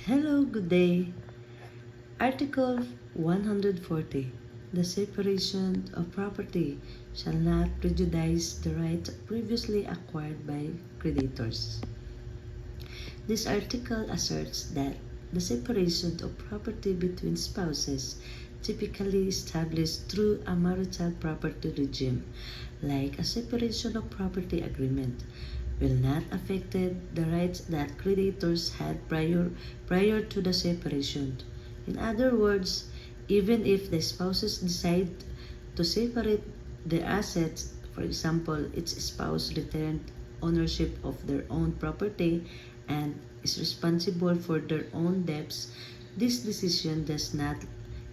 Hello, good day. Article 140. The separation of property shall not prejudice the rights previously acquired by creditors. This article asserts that the separation of property between spouses, typically established through a marital property regime, like a separation of property agreement, will not affect the rights that creditors had prior to the separation. In other words, even if the spouses decide to separate their assets, for example, each spouse returned ownership of their own property and is responsible for their own debts, this decision does not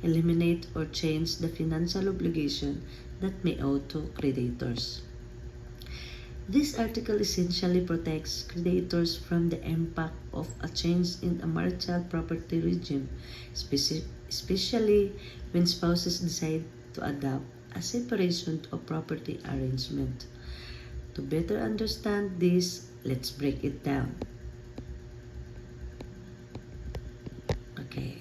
eliminate or change the financial obligation that may owe to creditors. This article essentially protects creditors from the impact of a change in a marital property regime, especially when spouses decide to adopt a separation of property arrangement. To better understand this, let's break it down. Okay.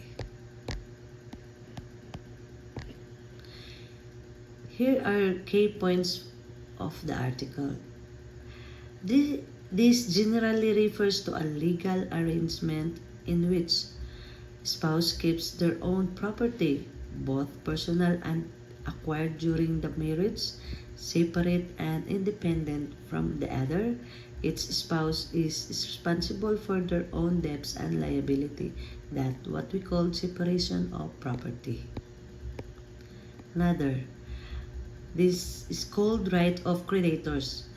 Here are key points of the article. This generally refers to a legal arrangement in which spouse keeps their own property, both personal and acquired during the marriage, separate and independent from the other. Each spouse is responsible for their own debts and liability. That's what we call separation of property. Another, this is called right of creditors.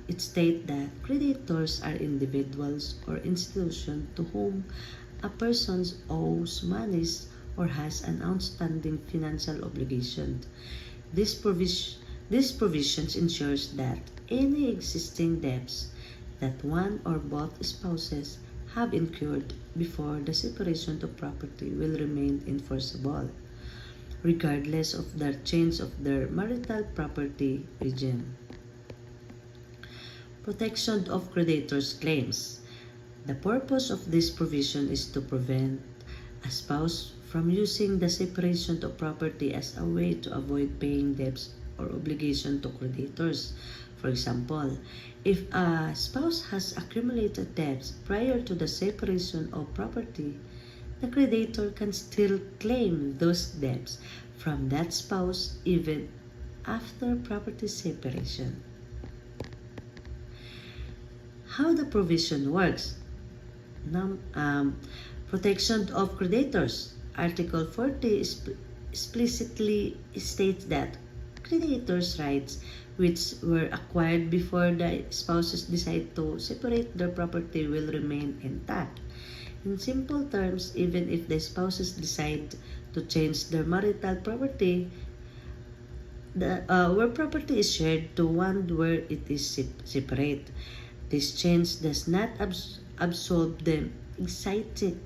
It states that creditors are individuals or institutions to whom a person owes monies or has an outstanding financial obligation. This provision ensures that any existing debts that one or both spouses have incurred before the separation of property will remain enforceable, regardless of the change of their marital property regime. Protection of creditors' claims. The purpose of this provision is to prevent a spouse from using the separation of property as a way to avoid paying debts or obligation to creditors. For example, if a spouse has accumulated debts prior to the separation of property, the creditor can still claim those debts from that spouse even after property separation. How the provision works. Protection of creditors. Article 40 explicitly states that creditors' rights which were acquired before the spouses decide to separate their property will remain intact. In simple terms, even if the spouses decide to change their marital property, where property is shared to one where it is separate, this change does not absolve the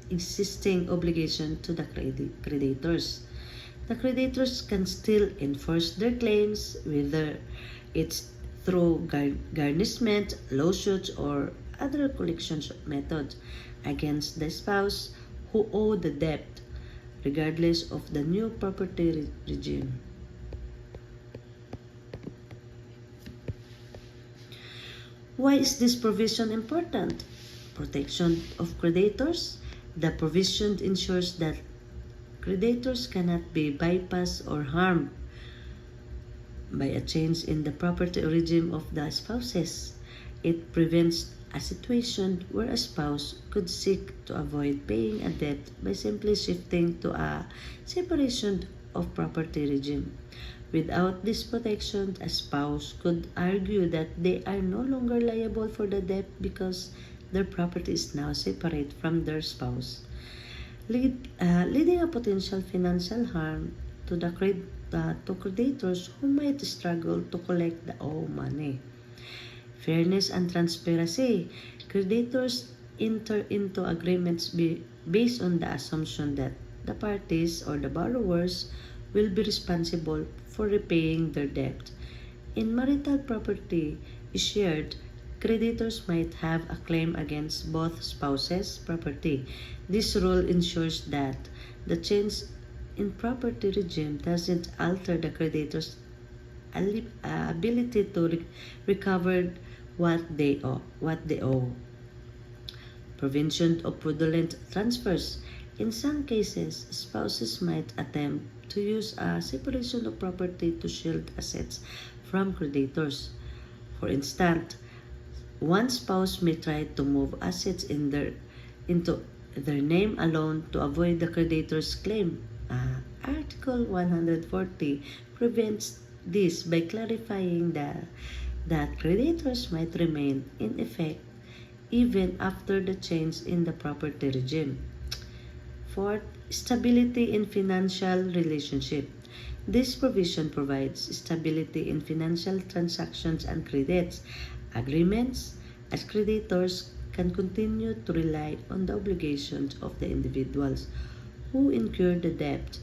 existing obligation to the creditors. The creditors can still enforce their claims, whether it's through garnishment, lawsuits, or other collection methods against the spouse who owe the debt, regardless of the new property regime. Why is this provision important? Protection of creditors. The provision ensures that creditors cannot be bypassed or harmed by a change in the property regime of the spouses. It prevents a situation where a spouse could seek to avoid paying a debt by simply shifting to a separation of property regime. Without this protection, a spouse could argue that they are no longer liable for the debt because their property is now separate from their spouse, leading a potential financial harm to to creditors who might struggle to collect the owed money. Fairness and transparency. Creditors enter into agreements based on the assumption that the parties or the borrowers will be responsible for repaying their debt. In marital property is shared, creditors might have a claim against both spouses' property. This rule ensures that the change in property regime doesn't alter the creditor's ability to recover what they owe. Prevention of fraudulent transfers. In some cases, spouses might attempt to use a separation of property to shield assets from creditors. For instance, one spouse may try to move assets into their name alone to avoid the creditor's claim. Article 140 prevents this by clarifying that creditors might remain in effect even after the change in the property regime. Fourth, stability in financial relationship. This provision provides stability in financial transactions and credit agreements, as creditors can continue to rely on the obligations of the individuals who incur the debt,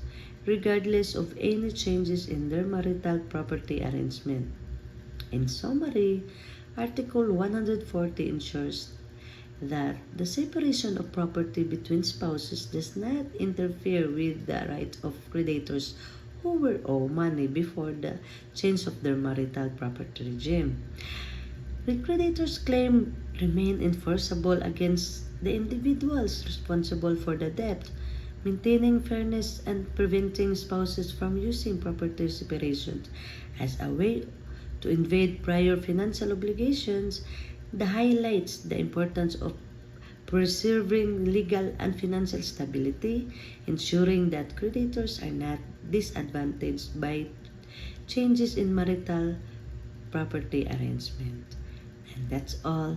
regardless of any changes in their marital property arrangement. In summary, Article 140 ensures that the separation of property between spouses does not interfere with the right of creditors who were owed money before the change of their marital property regime. The creditor's claim remain enforceable against the individuals responsible for the debt, maintaining fairness and preventing spouses from using property separation as a way to evade prior financial obligations. That highlights the importance of preserving legal and financial stability, ensuring that creditors are not disadvantaged by changes in marital property arrangement. And that's all.